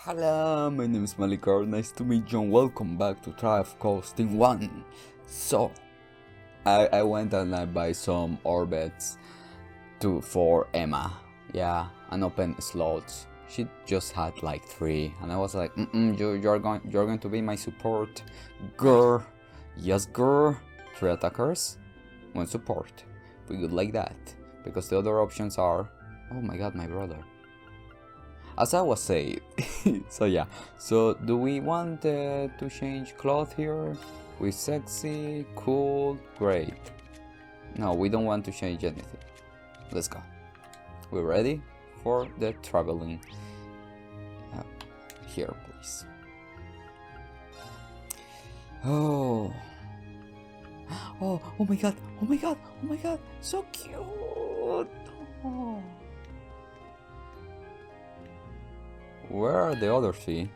Hello, my name is Malikar, nice to meet you and welcome back to Try of Coasting 1. So, I went and I buy some orbits for Emma. Yeah, and open slots. She just had like 3 and I was like, you're going to be my support. Girl. Yes, girl. 3 attackers, 1 support. We would like that. Because the other options are... Oh my god, my brother. As I was saying, so yeah, so do we want to change cloth here? With sexy, cool, great. No, we don't want to change anything. Let's go. We're ready for the traveling. Here, please. Oh my god, oh my god, oh my god, so cute. Oh. Where are the other 3?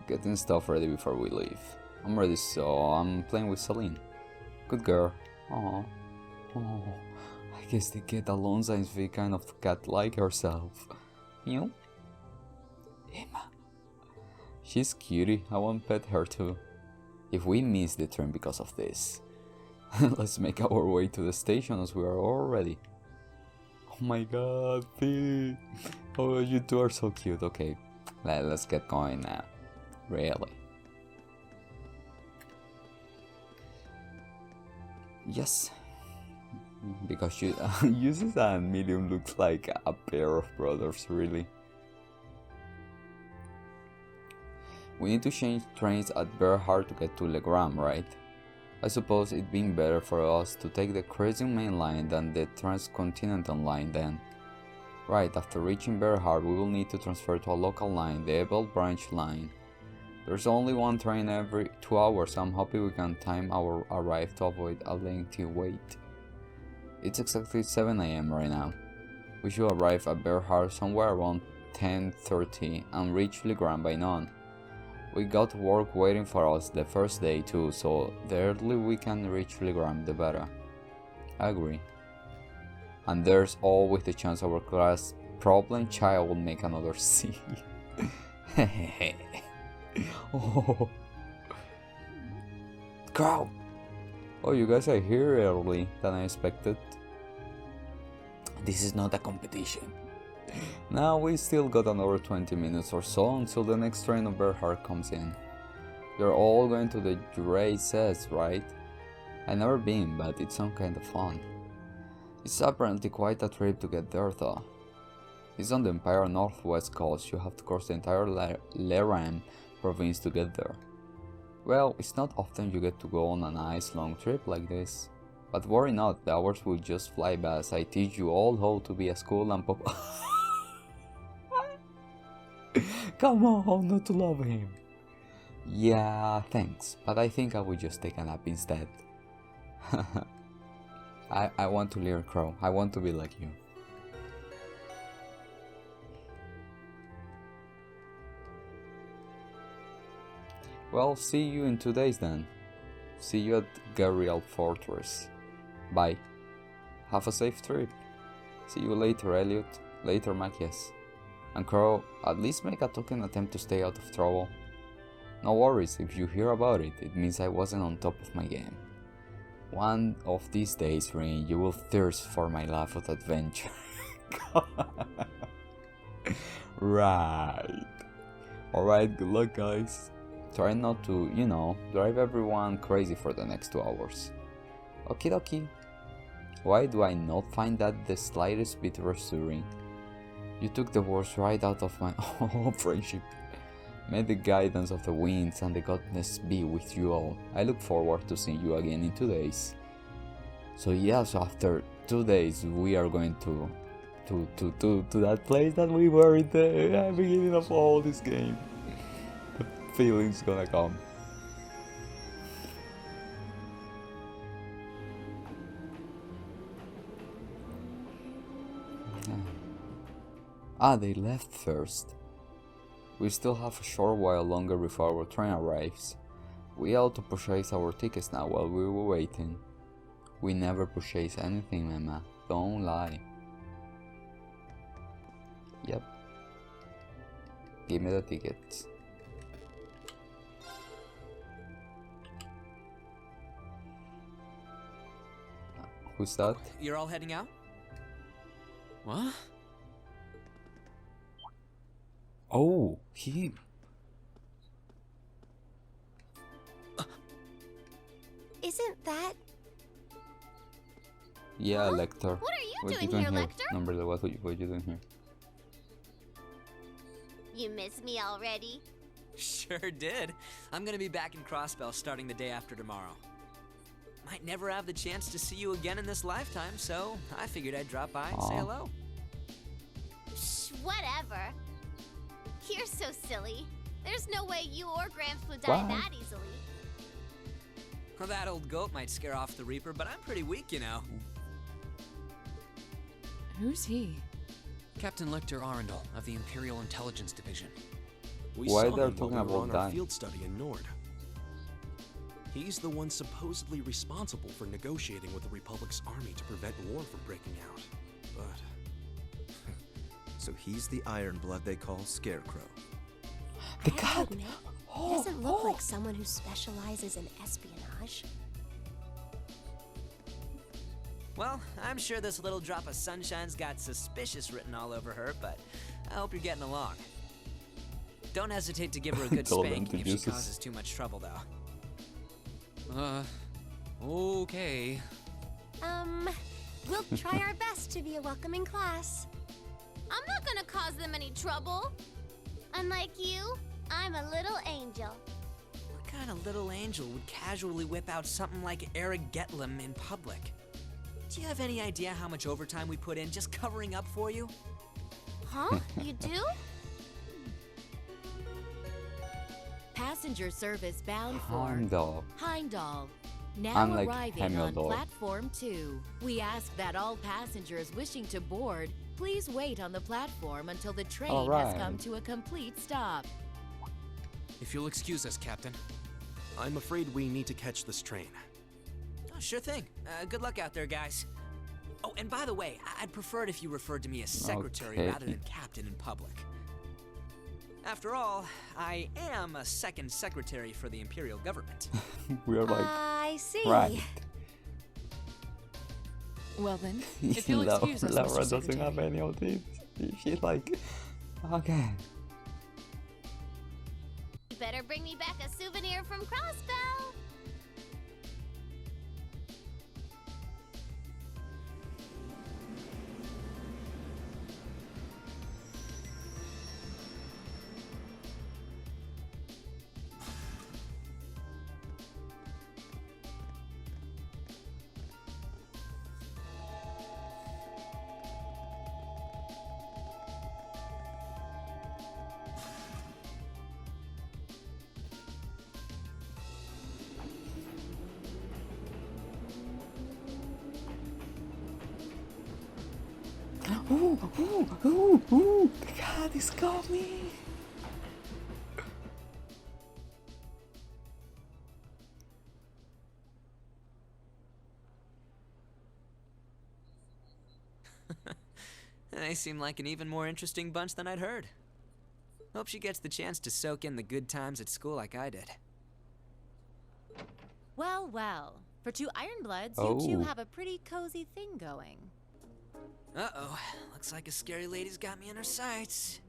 Getting stuff ready before we leave. I'm ready, so I'm playing with Celine. Good girl. Oh, I guess they get along since we kind of cat like herself. You? Emma. She's cutie. I want to pet her too. If we miss the train because of this, let's make our way to the station as we are all ready. Oh my god, P. Oh, you two are so cute. Okay, let's get going now. Really. Yes. Because you, Uses and Medium looks like a pair of brothers, really. We need to change trains at Berhard to get to Legram, right? I suppose it'd been better for us to take the Crescent main line than the transcontinental line then. Right, after reaching Berhard we will need to transfer to a local line, the Ebel branch line. There's only 1 train every 2 hours, so I'm hoping we can time our arrival to avoid a lengthy wait. It's exactly 7 AM right now. We should arrive at Berhard somewhere around 10:30 and reach Legram by noon. We got work waiting for us the first day too, so the earlier we can reach Legram, the better. I agree. And there's always the chance our class problem child will make another C. Oh. Girl! Oh, you guys are here early than I expected. This is not a competition. Now we still got another 20 minutes or so until the next train of Berhard comes in. You're all going to the races, right? I've never been, but it's some kind of fun. It's apparently quite a trip to get there though. It's on the entire northwest coast, you have to cross the entire Leram province to get there. Well, it's not often you get to go on a nice long trip like this. But worry not, the hours will just fly by as I teach you all how to be a school and pop. Come on, not to love him. Yeah, thanks, but I think I will just take a nap instead. I want to learn Crow. I want to be like you. Well, see you in 2 days then. See you at Gariel Fortress. Bye. Have a safe trip. See you later, Elliot. Later, Macias. And Crow, at least make a token attempt to stay out of trouble. No worries, if you hear about it, it means I wasn't on top of my game. One of these days, Rin, you will thirst for my life of adventure. Right. Alright, good luck guys. Try not to, drive everyone crazy for the next 2 hours. Okie dokie. Why do I not find that the slightest bit reassuring? You took the words right out of my friendship. May the guidance of the winds and the goddess be with you all. I look forward to seeing you again in 2 days. So yeah, so after 2 days we are going to that place that we were in the beginning of all this game. The feeling's gonna come. Ah, they left first. We still have a short while longer before our train arrives. We ought to purchase our tickets now while we were waiting. We never purchase anything, Emma. Don't lie. Yep. Give me the tickets. Who's that? You're all heading out? What? Oh, him. Isn't that... Yeah, Huh? Lecter. What are you What doing you doing here, here? Lecter? Number what you doing here? You miss me already? Sure did. I'm gonna be back in Crossbell starting the day after tomorrow. Might never have the chance to see you again in this lifetime, so I figured I'd drop by and say Aw. hello. Shh, whatever. You're so silly. There's no way you or Gramps would die What? that easily. Well, that old goat might scare off the Reaper, but I'm pretty weak, you know. Who's he? Captain Lecter Arundel of the Imperial Intelligence Division. We Why saw they're him while talking we were about on our that? field study in Nord. He's the one supposedly responsible for negotiating with the Republic's army to prevent war from breaking out. But So he's the Iron Blood they call Scarecrow. The I have cat. to admit, he doesn't look like someone who specializes in espionage. Well, I'm sure this little drop of sunshine's got suspicious written all over her, but I hope you're getting along. Don't hesitate to give her a good Told them spanking to if she use this. causes too much trouble, though. Okay. We'll try our best to be a welcoming class. I'm not gonna cause them any trouble. Unlike you, I'm a little angel. What kind of little angel would casually whip out something like Eric Getlem in public? Do you have any idea how much overtime we put in just covering up for you? Huh? You do? Passenger service bound for Heimdall. Heimdall. Now Unlike arriving on Heimdall. platform 2. We ask that all passengers wishing to board please wait on the platform until the train has Alright. come to a complete stop. If you'll excuse us, Captain. I'm afraid we need to catch this train. Oh, sure thing. Good luck out there, guys. Oh, and by the way, I'd prefer it if you referred to me as secretary Okay. rather than captain in public. After all, I am a second secretary for the Imperial government. We are like I see. right. Well then, if you'll excuse us, Laura Mr. doesn't Secretary. have any of these. She's like, okay. You better bring me back a souvenir from Crossbell. Ooh, ooh, ooh, ooh, the cat is coming. They seem like an even more interesting bunch than I'd heard. Hope she gets the chance to soak in the good times at school like I did. Well, well. For two Ironbloods, Oh. you two have a pretty cozy thing going. Uh-oh. Looks like a scary lady's got me in her sights.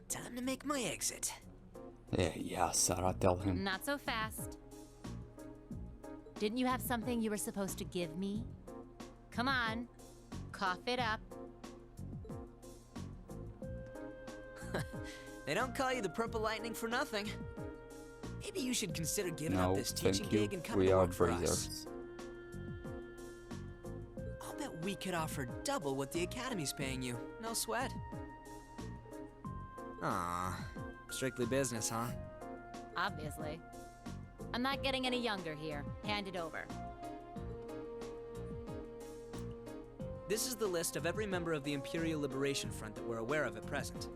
Time to make my exit. Yeah, Sarah, tell him. Not so fast. Didn't you have something you were supposed to give me? Come on, cough it up. They don't call you the Purple Lightning for nothing. Maybe you should consider giving up No, this teaching thank you. gig and coming We to are work for us. brazers. I'll bet we could offer double what the Academy's paying you. No sweat. Aw, strictly business, huh? Obviously. I'm not getting any younger here. Hand it over. This is the list of every member of the Imperial Liberation Front that we're aware of at present.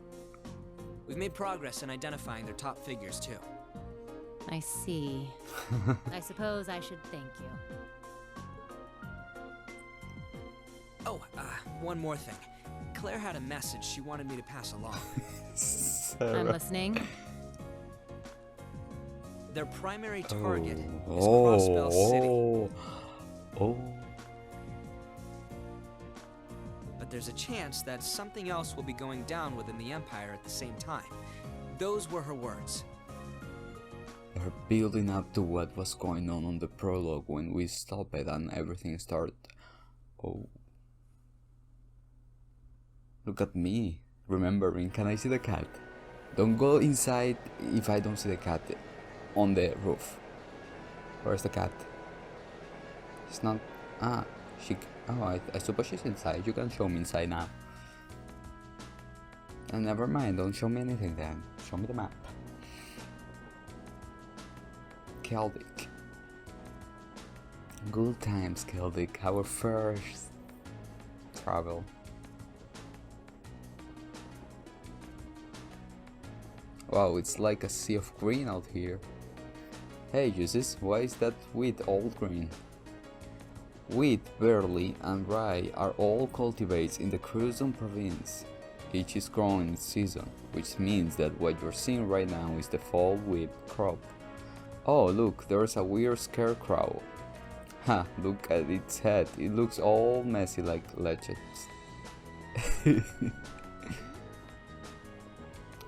We've made progress in identifying their top figures, too. I see. I suppose I should thank you. Oh, one more thing. Claire had a message she wanted me to pass along. I'm listening. Their primary target is Crossbell City. Oh. But there's a chance that something else will be going down within the Empire at the same time. Those were her words. They're building up to what was going on the prologue when we stopped it and everything started. Oh. Look at me, remembering. Can I see the cat? Don't go inside if I don't see the cat on the roof. Where's the cat? It's not. Ah, she. Oh, I suppose she's inside. You can show me inside now. And never mind, don't show me anything then. Show me the map. Keldic. Good times, Keldic. Our first travel. Wow, it's like a sea of green out here. Hey, Jesus, why is that wheat all green? Wheat, barley, and rye are all cultivated in the Cruzon province. Each is grown in its season, which means that what you're seeing right now is the fall wheat crop. Oh, look, there's a weird scarecrow. Ha, look at its head, it looks all messy like leches.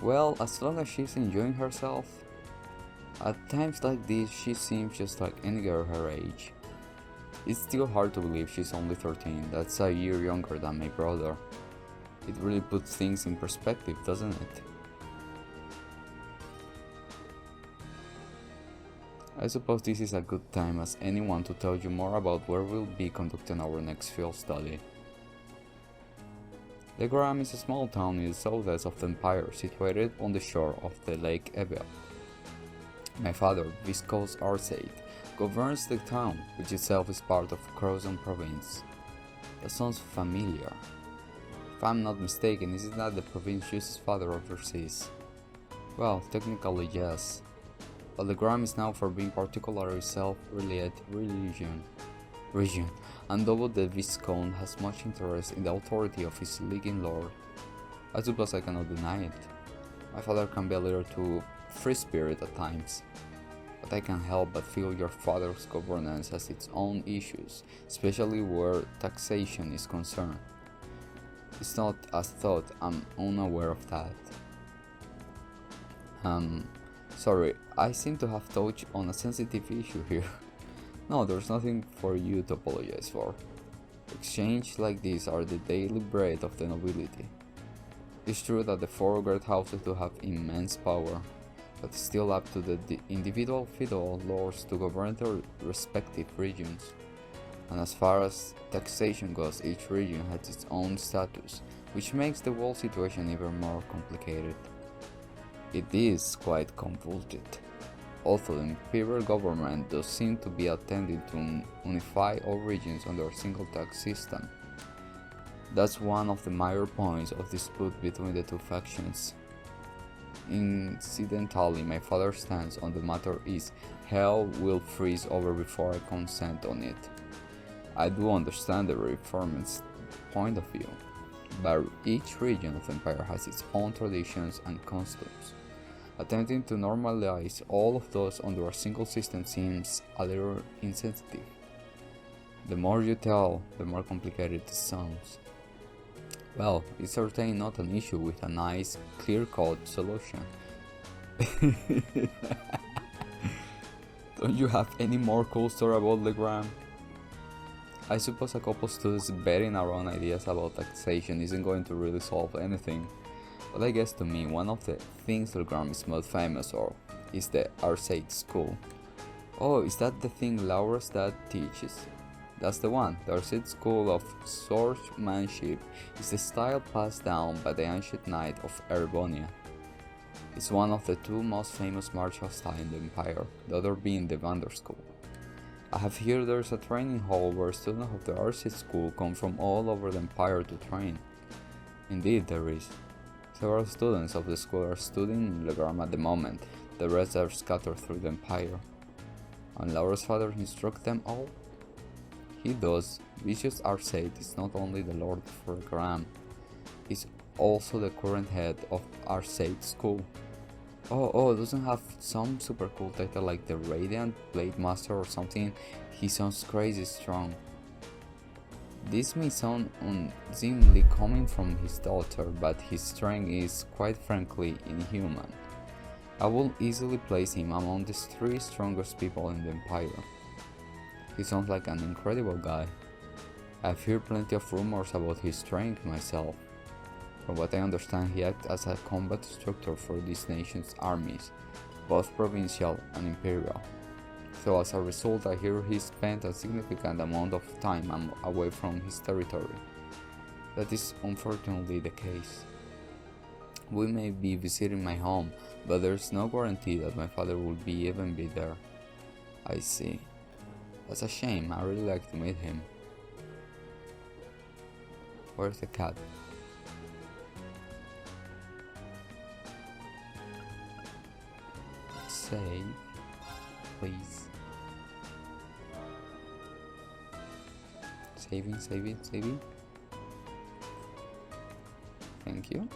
Well, as long as she's enjoying herself. At times like this, she seems just like any girl her age. It's still hard to believe she's only 13, that's a year younger than my brother. It really puts things in perspective, doesn't it? I suppose this is a good time as anyone to tell you more about where we'll be conducting our next field study. Legram is a small town in the southwest of the Empire, situated on the shore of the Lake Ebel. My father, Viscous Arcade, governs the town, which itself is part of Crozon province. That sounds familiar. If I'm not mistaken, is it not the provincius father overseas? Well, technically yes, but Legram is now for being particularly self-reliant region, and although the Viscount has much interest in the authority of his leading lord, I suppose I cannot deny it. My father can be a little too free-spirited at times, but I can't help but feel your father's governance has its own issues, especially where taxation is concerned. It's not as thought, I'm unaware of that. Sorry, I seem to have touched on a sensitive issue here. No, there's nothing for you to apologize for. Exchanges like these are the daily bread of the nobility. It's true that the four great houses do have immense power, but it's still up to the individual feudal lords to govern their respective regions. And as far as taxation goes, each region has its own status, which makes the whole situation even more complicated. It is quite convoluted. Also, the imperial government does seem to be attempting to unify all regions under a single tax system. That's one of the major points of dispute between the two factions. Incidentally, my father's stance on the matter is hell will freeze over before I consent on it. I do understand the reformist's point of view, but each region of the empire has its own traditions and customs. Attempting to normalize all of those under a single system seems a little insensitive. The more you tell, the more complicated it sounds. Well, it's certainly not an issue with a nice, clear-cut solution. Don't you have any more cool story about Legram? I suppose a couple students betting around ideas about taxation isn't going to really solve anything. But I guess to me, one of the things Legram is most famous for is the Arcade School. Oh, is that the thing Laura's dad teaches? That's the one. The Arcade School of Swordsmanship is the style passed down by the ancient knight of Erebonia. It's one of the two most famous martial styles in the Empire, the other being the Vander School. I have heard there's a training hall where students of the Arcade School come from all over the Empire to train. Indeed, there is. Several students of the school are studying in Legram at the moment, the rest are scattered through the Empire. And Laura's father instructs them all? He does. Vicious Arcade is not only the lord of Legram, he's also the current head of our said school. Oh, doesn't have some super cool title like the Radiant Blade Master or something? He sounds crazy strong. This may sound unseemly coming from his daughter, but his strength is quite frankly inhuman. I will easily place him among the 3 strongest people in the Empire. He sounds like an incredible guy. I've heard plenty of rumors about his strength myself. From what I understand, he acts as a combat instructor for this nation's armies, both provincial and imperial. So as a result, I hear he spent a significant amount of time away from his territory. That is unfortunately the case. We may be visiting my home, but there's no guarantee that my father will even be there. I see. That's a shame, I really like to meet him. Where's the cat? Save, please. Saving. Thank you.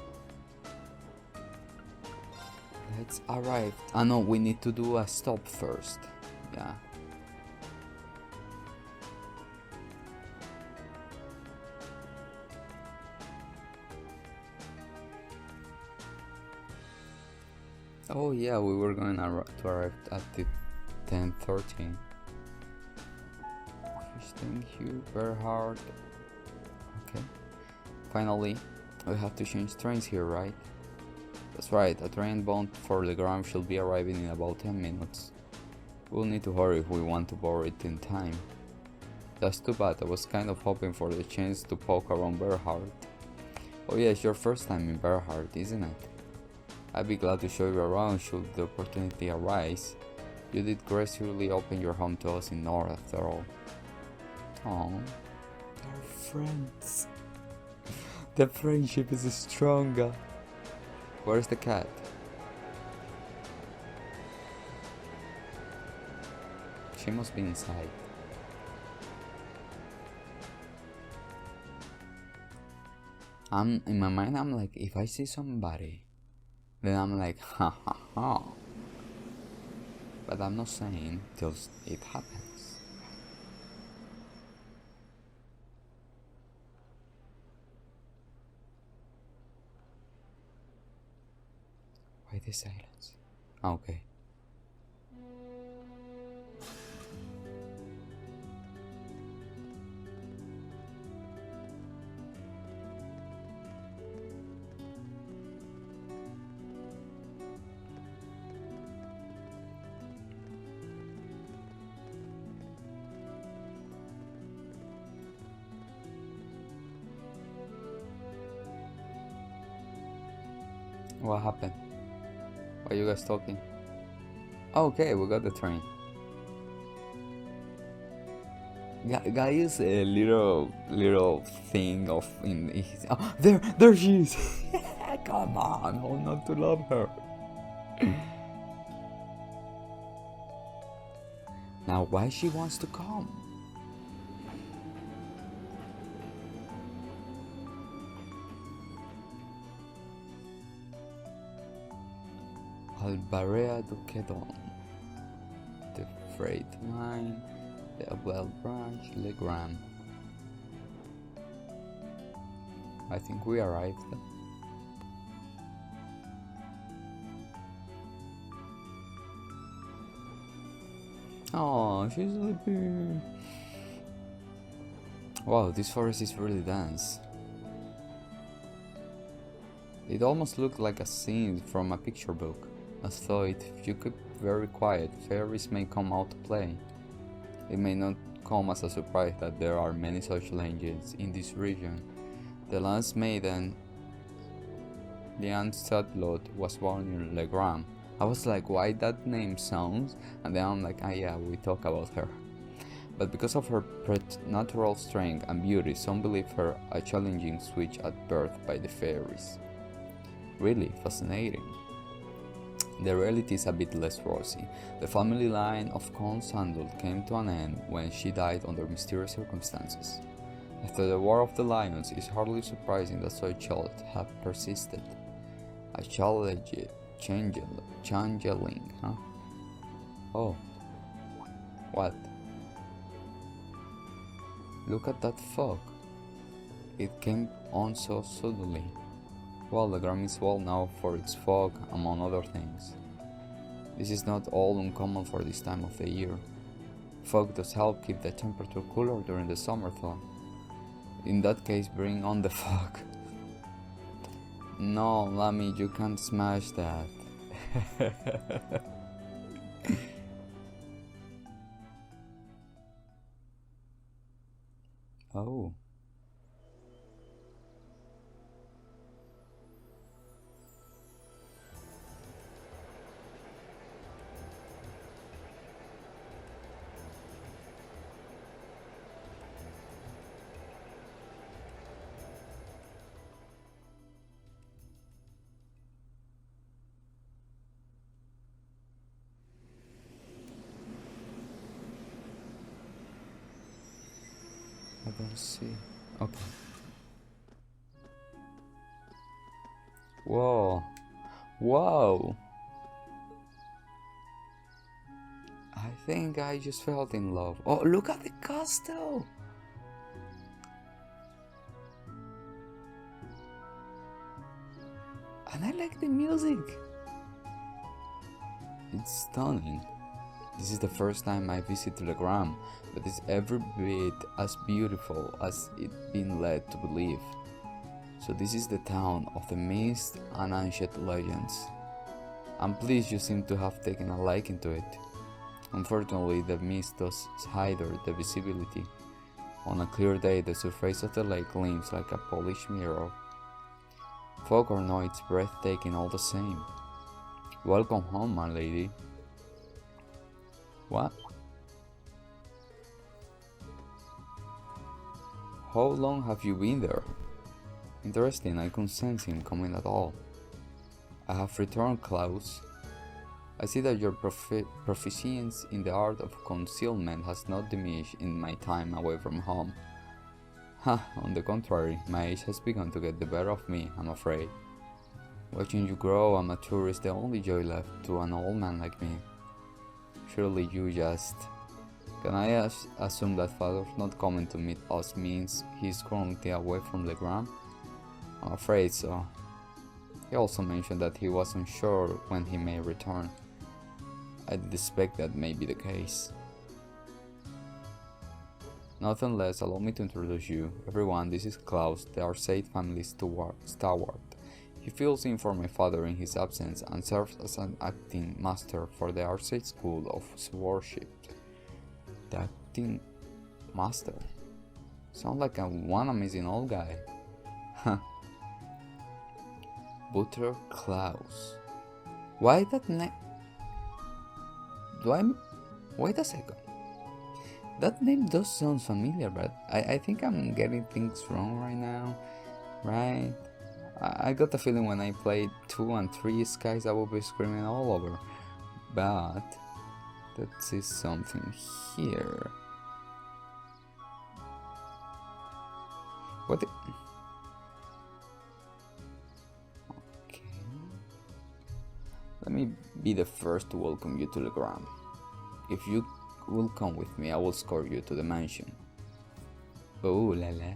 Let's arrive. Ah no, we need to do a stop first. Yeah. Oh yeah, we were going to arrive at the 10:13. Thank you, Berhard. Okay. Finally, we have to change trains here, right? That's right, a train bound for Legram should be arriving in about 10 minutes. We'll need to hurry if we want to board it in time. That's too bad, I was kind of hoping for the chance to poke around Berhard. Oh yeah, it's your first time in Berhard, isn't it? I'd be glad to show you around should the opportunity arise. You did graciously open your home to us in North after all. Oh, they're friends. The friendship is stronger. Where's the cat? She must be inside. In my mind, I'm like, if I see somebody, then I'm like, ha ha ha. But I'm not saying till it happens. Why the silence? Okay. What happened? Why are you guys talking? Okay, we got the train. Guy is a little thing of in his. Oh, there she is. Come on, how not to love her? Now, why she wants to come? Albarea Duquedon, the freight line, the Abel branch, Legram. I think we arrived. Oh, she's sleeping. Wow, this forest is really dense. It almost looked like a scene from a picture book. As though if you keep very quiet, fairies may come out to play. It may not come as a surprise that there are many such legends in this region. The last maiden, Liane Sudlot, was born in Legram. I was like, why that name sounds? And then I'm like, ah yeah, we talk about her. But because of her preternatural strength and beauty, some believe her a challenging switch at birth by the fairies. Really fascinating. The reality is a bit less rosy. The family line of Count Sandul came to an end when she died under mysterious circumstances. After the War of the Lions, it's hardly surprising that such challenges have persisted. A changeling, huh? Oh. What? Look at that fog. It came on so suddenly. Well, the Gram is well known for its fog, among other things. This is not all uncommon for this time of the year. Fog does help keep the temperature cooler during the summer though. In that case, bring on the fog. No, Lammy, you can't smash that. Oh. I don't see. Okay. Whoa. Whoa. I think I just felt in love. Oh, look at the castle. And I like the music. It's stunning. This is the first time I visit the Gram, but it's every bit as beautiful as it's been led to believe. So this is the town of the mist and ancient legends. I'm pleased you seem to have taken a liking to it. Unfortunately, the mist does hide the visibility. On a clear day, the surface of the lake gleams like a polished mirror. Fog or no, it's breathtaking all the same. Welcome home, my lady. What? How long have you been there? Interesting, I couldn't sense him coming at all. I have returned, Klaus. I see that your proficiency in the art of concealment has not diminished in my time away from home. Ha, on the contrary, my age has begun to get the better of me, I'm afraid. Watching you grow and mature is the only joy left to an old man like me. Surely you just... Can I assume that Father's not coming to meet us means he's currently away from the Gram? I'm afraid so. He also mentioned that he wasn't sure when he may return. I did expect that may be the case. Nothing less, allow me to introduce you. Everyone, this is Klaus, the Arcade family's stalwart. He fills in for my father in his absence and serves as an acting master for the Arcade School of Worship. The acting master? Sounds like one amazing old guy. Huh. Butter Klaus. Why that name? Wait a second. That name does sound familiar, but I think I'm getting things wrong right now, right? I got the feeling when I played 2 and 3 Skies I will be screaming all over, but let's see something here. What? Okay. Let me be the first to welcome you to the Gram. If you will come with me, I will escort you to the mansion. Oh la la,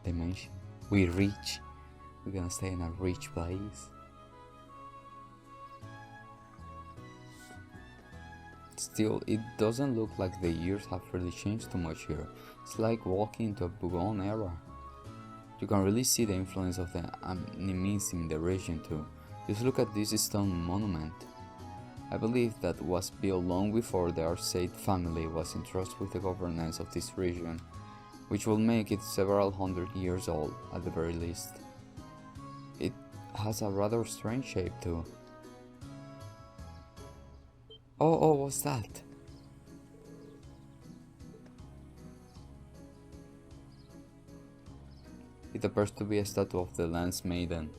the mansion. We're rich. We're gonna stay in a rich place. Still, it doesn't look like the years have really changed too much here. It's like walking into a bygone era. You can really see the influence of the animism in the region too. Just look at this stone monument. I believe that was built long before the Arcade family was entrusted with the governance of this region, which will make it several hundred years old at the very least. It has a rather strange shape too. Oh, what's that? It appears to be a statue of the Lance Maiden.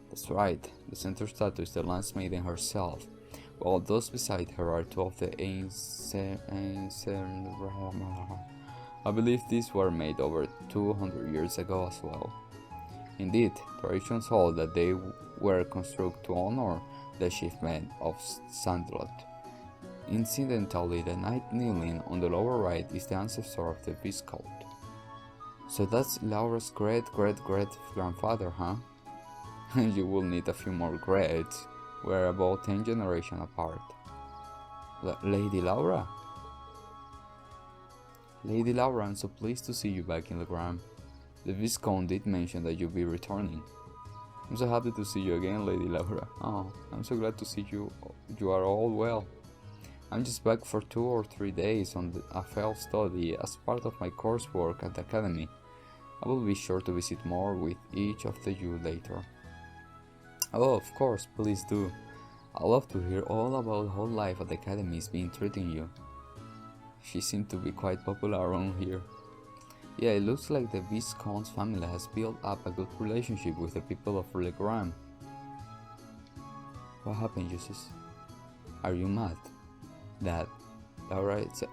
That's right, the center statue is the Lance Maiden herself, while those beside her are two of the I believe these were made over 200 years ago as well. Indeed, traditions hold that they were constructed to honor the achievement of Sandlot. Incidentally, the knight kneeling on the lower right is the ancestor of the Viscount. So that's Laura's great-great-great-grandfather, huh? You will need a few more greats. We're about 10 generations apart. Lady Laura? Lady Laura, I'm so pleased to see you back in Legram. The Viscount did mention that you'll be returning. I'm so happy to see you again, Lady Laura. Oh, I'm so glad to see you are all well. I'm just back for 2 or 3 days on a field study as part of my coursework at the academy. I will be sure to visit more with each of you later. Oh, of course, please do. I love to hear all about how life at the academy is being treating you. She seemed to be quite popular around here. Yeah, it looks like the Viscount's family has built up a good relationship with the people of Legram. What happened, Jesus? Are you mad? That Laura is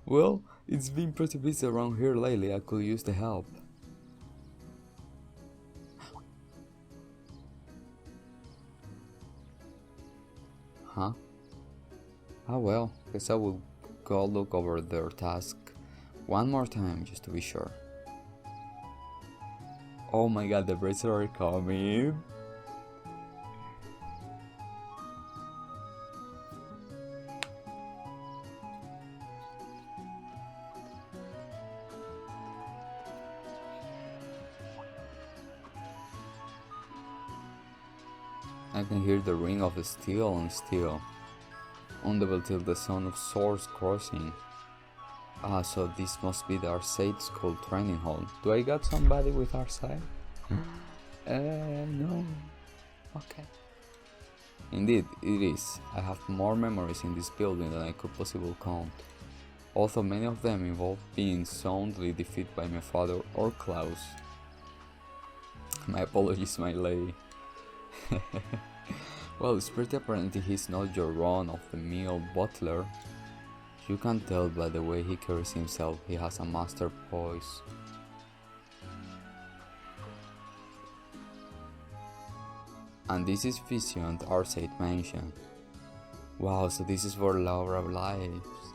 Well, it's been pretty busy around here lately. I could use the help. Huh? Ah well, guess I will go look over their task one more time just to be sure. Oh my god, the braids are coming. I can hear the ring of steel on steel. Audible till the sound of swords crossing. Ah, so this must be the Arcade School training hall. Do I got somebody with Arcade? No. Okay. Indeed, it is. I have more memories in this building than I could possibly count. Although many of them involve being soundly defeated by my father or Klaus. My apologies, my lady. Well, it's pretty apparent he's not your run-of-the-mill butler. You can tell by the way he carries himself, he has a master voice. And this is Vision Arcade Mansion. Wow, so this is where Laura lives.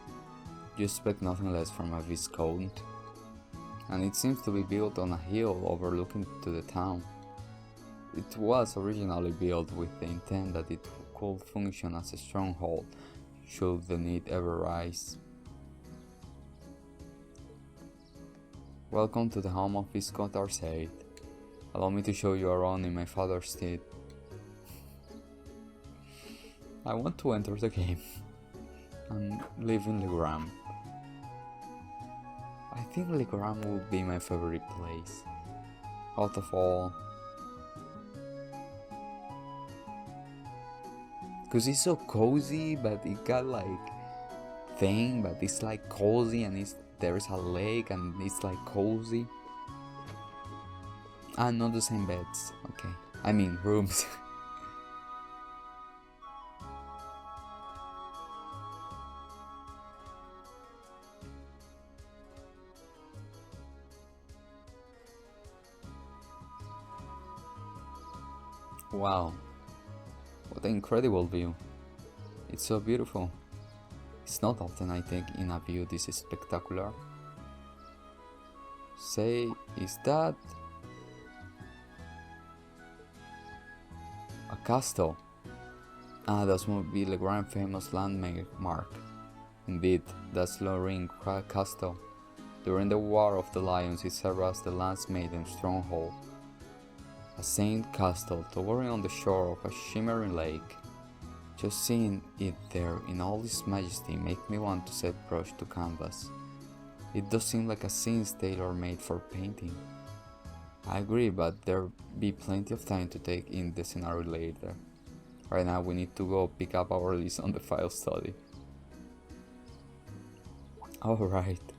You expect nothing less from a Viscount. And it seems to be built on a hill overlooking to the town. It was originally built with the intent that it could function as a stronghold should the need ever rise. Welcome to the home of Viscount Arcade. Allow me to show you around in my father's stead. I want to enter the game and live in Legram. I think Legram would be my favorite place out of all. Cause it's so cozy, but it got like thing, but it's like cozy and there's a lake and it's like cozy. Ah, not the same beds. Okay, I mean rooms. Wow. What an incredible view. It's so beautiful. It's not often I take in a view this spectacular. Say, is that a castle? Ah, that must be the grand famous landmark. Indeed, that's Lorraine Castle. During the War of the Lions, it served as the land's maiden stronghold. A saint castle towering on the shore of a shimmering lake. Just seeing it there in all its majesty make me want to set brush to canvas. It does seem like a scene tailor-made for painting. I agree, but there'll be plenty of time to take in the scenario later. Right now we need to go pick up our list on the file study. Alright.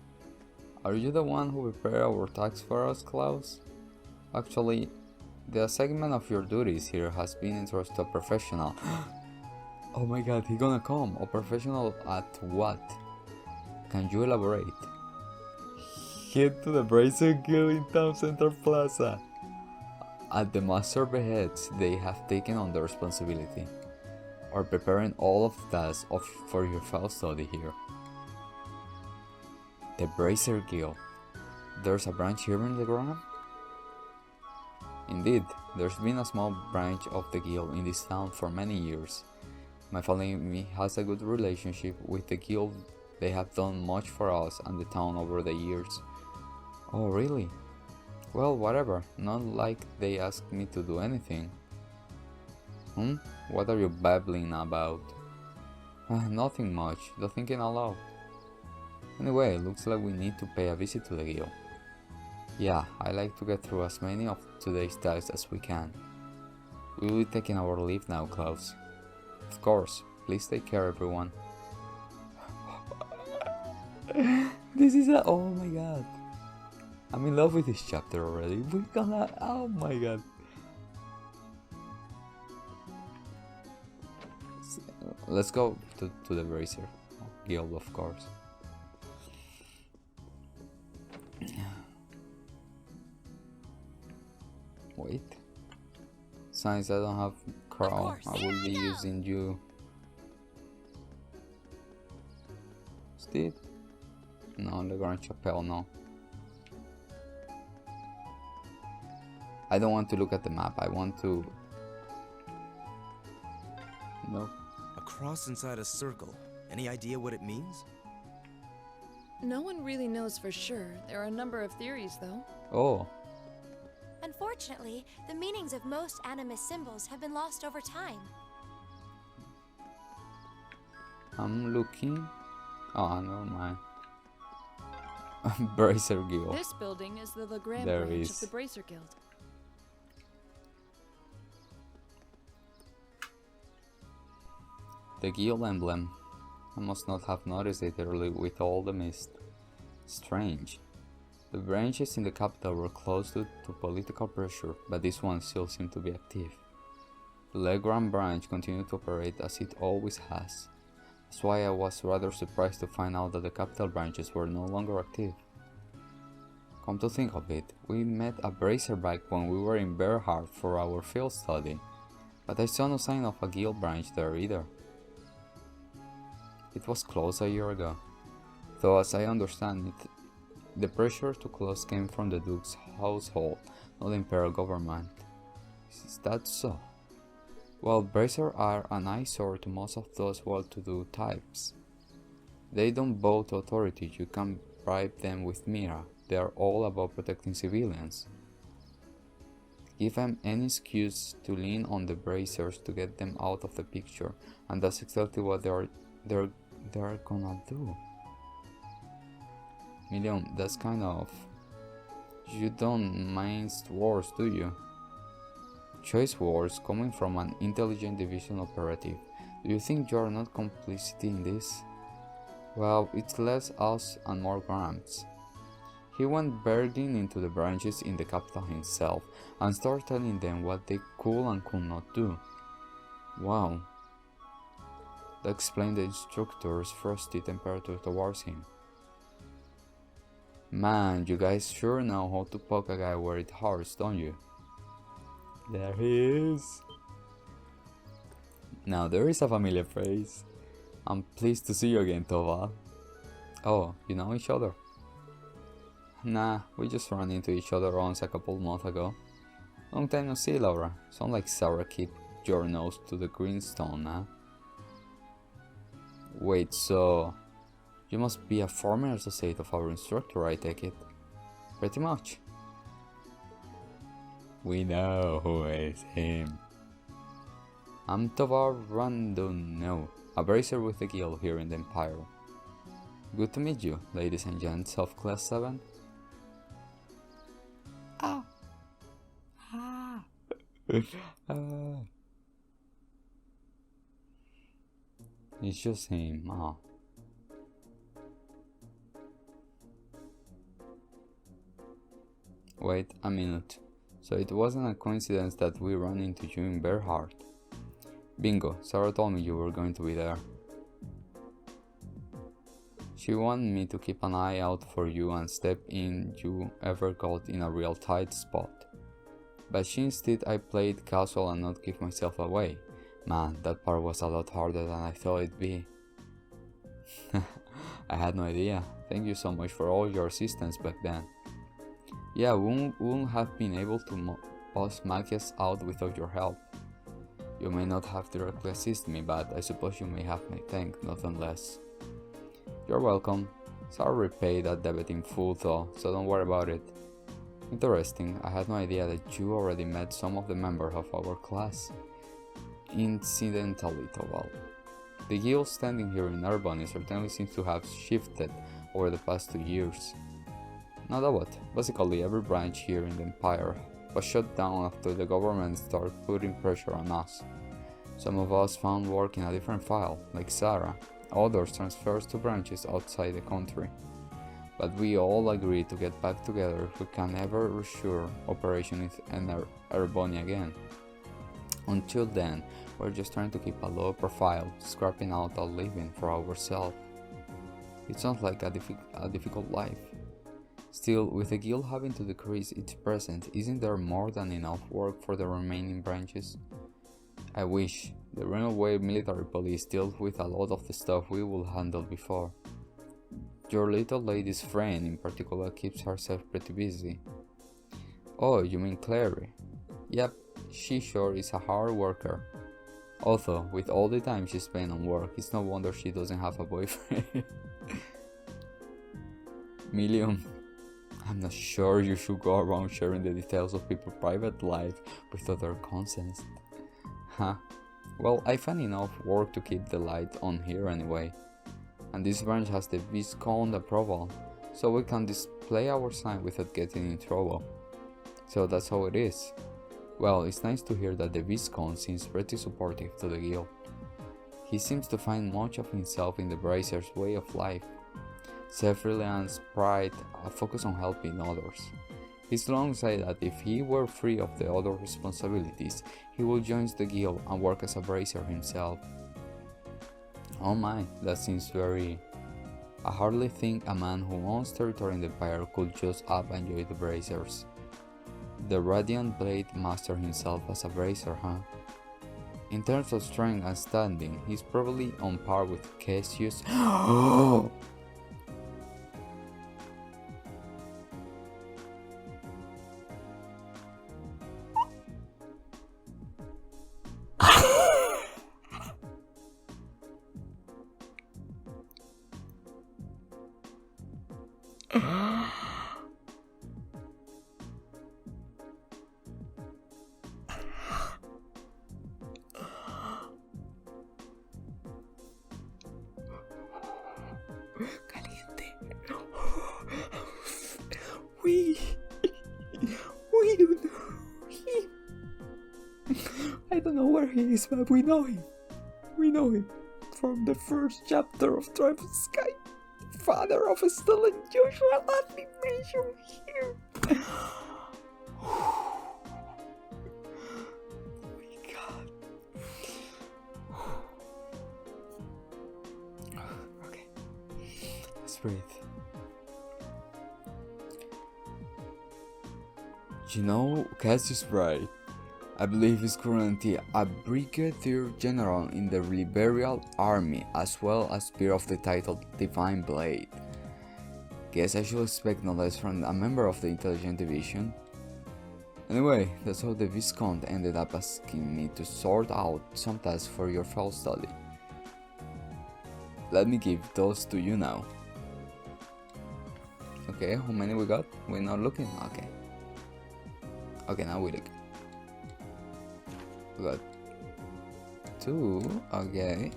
Are you the one who prepared our tax for us, Klaus? Actually, the assignment of your duties here has been entrusted to a professional. Oh my god, he gonna come. A professional at what? Can you elaborate? Head to the Bracer Guild in Town Center Plaza. At the master beheads, they have taken on the responsibility, or preparing all of the tasks for your file study here. The Bracer Guild. There's a branch here in Legram? Indeed, there's been a small branch of the guild in this town for many years. My family has a good relationship with the guild. They have done much for us and the town over the years. Oh really? Well, whatever, not like they asked me to do anything. What are you babbling about? Nothing much, just thinking aloud. Anyway, looks like we need to pay a visit to the guild. Yeah, I like to get through as many of today's tasks as we can. We will be taking our leave now, Klaus. Of course, please take care everyone. This is oh my god. I'm in love with this chapter already. We're gonna, oh my god. Let's go to the Bracer Guild, of course. Wait. Since I don't have Crow, I will be using you. Steve? No, the Grand Chapelle, no. I don't want to look at the map, I want to... No. A cross inside a circle. Any idea what it means? No one really knows for sure. There are a number of theories, though. Oh. Unfortunately, the meanings of most animus symbols have been lost over time. I'm looking... Oh, never mind. Bracer Guild. This building is the Legrand There branch is. of the Bracer Guild. The guild emblem. I must not have noticed it early with all the mist. Strange. The branches in the capital were closed to political pressure, but this one still seemed to be active. The Legram branch continued to operate as it always has. That's why I was rather surprised to find out that the capital branches were no longer active. Come to think of it, we met a Bracer back when we were in Berhard for our field study, but I saw no sign of a guild branch there either. It was closed a year ago, though as I understand it, the pressure to close came from the Duke's household, not the Imperial government. Is that so? Well, Bracer are an eyesore to most of those well-to-do types. They don't bow to authority, you can bribe them with Mira, they are all about protecting civilians. Give them any excuse to lean on the Bracers to get them out of the picture, and that's exactly what they're gonna do. Million, that's kind of... You don't mind wars, do you? Choice wars coming from an intelligent division operative. Do you think you're not complicit in this? Well, it's less us and more Gramps. He went burgling into the branches in the capital himself and started telling them what they could and could not do. Wow. That explained the instructor's frosty temperature towards him. Man, you guys sure know how to poke a guy where it hurts, don't you? There he is. Now there is a familiar face. I'm pleased to see you again, Tova. Oh, you know each other? Nah, we just ran into each other once a couple months ago. Long time no see, Laura. Sound like Sarah keep your nose to the greenstone, huh? Wait, so... You must be a former associate of our instructor, I take it. Pretty much. We know who is him. I'm Tovar Randonneau, a bracer with the guild here in the Empire. Good to meet you, ladies and gents of Class 7. Ah! Ah! It's just him, ah. Wait a minute. So it wasn't a coincidence that we ran into you in Berhard. Bingo, Sarah told me you were going to be there. She wanted me to keep an eye out for you and step in you ever got in a real tight spot. But she insisted I played casual and not give myself away. Man, that part was a lot harder than I thought it'd be. I had no idea. Thank you so much for all your assistance back then. Yeah, we wouldn't have been able to bust Magias out without your help. You may not have directly assisted me, but I suppose you may have my thanks, nothing less. You're welcome. Sarah repaid that debt in full though, so don't worry about it. Interesting, I had no idea that you already met some of the members of our class. Incidentally, though, the guild standing here in Urbany certainly seems to have shifted over the past 2 years. Now that what? Basically every branch here in the Empire was shut down after the government started putting pressure on us. Some of us found work in a different file, like Sarah, others transferred to branches outside the country. But we all agreed to get back together if we can ever reassure operations in Urbony again. Until then, we're just trying to keep a low profile, scrapping out a living for ourselves. It sounds like a difficult life. Still, with the guild having to decrease its presence, isn't there more than enough work for the remaining branches? I wish. The runaway military police dealt with a lot of the stuff we would handle before. Your little lady's friend in particular keeps herself pretty busy. Oh, you mean Clary? Yep, she sure is a hard worker. Although, with all the time she spends on work, it's no wonder she doesn't have a boyfriend. Million. I'm not sure you should go around sharing the details of people's private life without their consent. Huh. Well, I find enough work to keep the light on here anyway. And this branch has the Viscount approval, so we can display our sign without getting in trouble. So that's how it is. Well, it's nice to hear that the Viscount seems pretty supportive to the guild. He seems to find much of himself in the Brazier's way of life. Self-reliance, pride, a focus on helping others. He's long said that if he were free of the other responsibilities, he would join the guild and work as a brazier himself. Oh my, that seems very... I hardly think a man who owns territory in the Empire could just up and enjoy the braziers. The Radiant Blade mastered himself as a brazier, huh? In terms of strength and standing, he's probably on par with CASSIUS. Caliente. We don't know him. I don't know where he is, but we know him. We know him from the first chapter of Tribe of Sky. Father of Estelle and Joshua, let me mention here. Oh my God. Okay, let's breathe. You know, Cassius right. I believe he's currently a Brigadier General in the Liberial Army, as well as peer of the title Divine Blade. Guess I should expect no less from a member of the Intelligence Division. Anyway, that's how the Viscount ended up asking me to sort out some tasks for your fall study. Let me give those to you now. Okay, how many we got? We're not looking? Okay. Okay, now we look. We got 2, okay,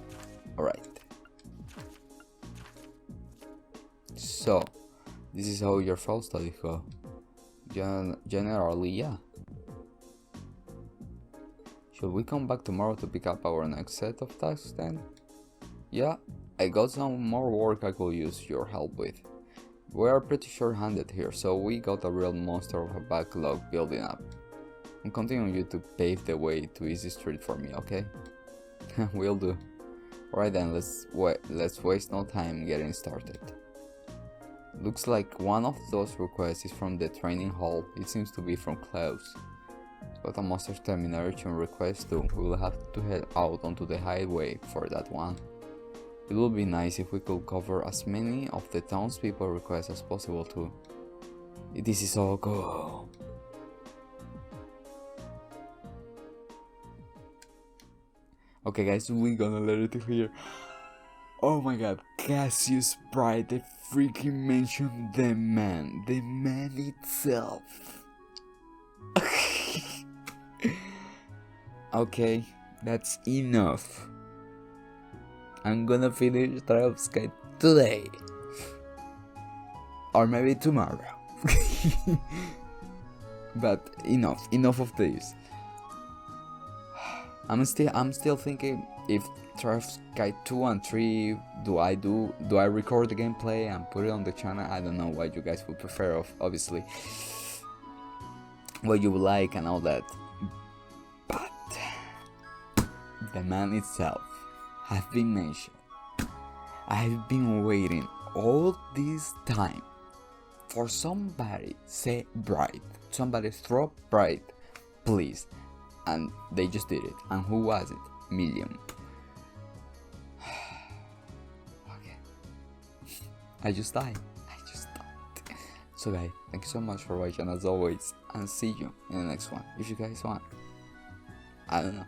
alright. So, this is how your fall studies go. Generally, yeah. Should we come back tomorrow to pick up our next set of tasks then? Yeah, I got some more work I could use your help with. We are pretty short-handed here, so we got a real monster of a backlog building up. I'm continuing you to pave the way to Easy Street for me, okay? Will do. Alright then, let's waste no time getting started. Looks like one of those requests is from the training hall. It seems to be from Klaus. But a monster termination request too. We will have to head out onto the highway for that one. It would be nice if we could cover as many of the townspeople requests as possible too. This is all go. Okay guys, we're gonna let it here. Oh my god, Cassius Pride, they freaking mentioned the man itself. Okay, that's enough. I'm gonna finish Trial of Sky today. Or maybe tomorrow. But enough of this. I'm still thinking if Trial of Sky 2 and 3 do I record the gameplay and put it on the channel? I don't know what you guys would prefer, obviously. What you would like and all that. But the man itself has been mentioned. I've been waiting all this time for somebody say Bright. Somebody throw Bright, please. And they just did it. And who was it? Million. Okay. I just died. So guys, thank you so much for watching as always. And see you in the next one. If you guys want. I don't know.